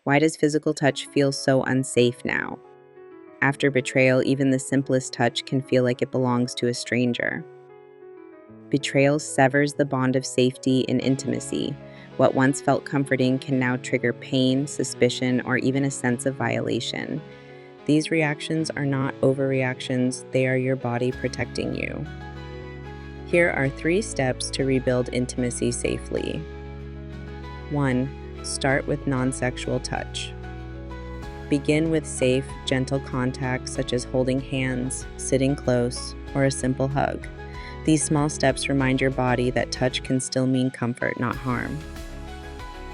Why does physical touch feel so unsafe now? After betrayal, even the simplest touch can feel like it belongs to a stranger. Betrayal severs the bond of safety and intimacy. What once felt comforting can now trigger pain, suspicion, or even a sense of violation. These reactions are not overreactions, they are your body protecting you. Here are 3 steps to rebuild intimacy safely. 1. Start with non-sexual touch. Begin with safe, gentle contact such as holding hands, sitting close, or a simple hug. These small steps remind your body that touch can still mean comfort, not harm.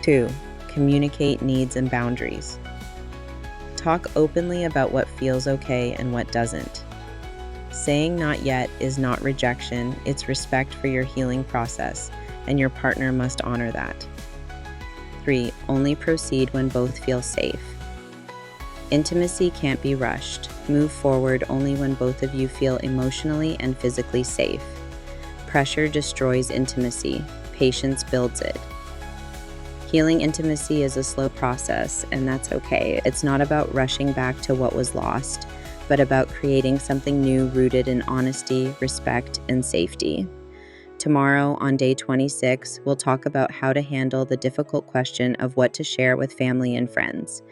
2. Communicate needs and boundaries. Talk openly about what feels okay and what doesn't. Saying not yet is not rejection, it's respect for your healing process, and your partner must honor that. 3. Only proceed when both feel safe. Intimacy can't be rushed. Move forward only when both of you feel emotionally and physically safe. Pressure destroys intimacy. Patience builds it. Healing intimacy is a slow process, and that's okay. It's not about rushing back to what was lost, but about creating something new rooted in honesty, respect, and safety. Tomorrow, on day 26, we'll talk about how to handle the difficult question of what to share with family and friends.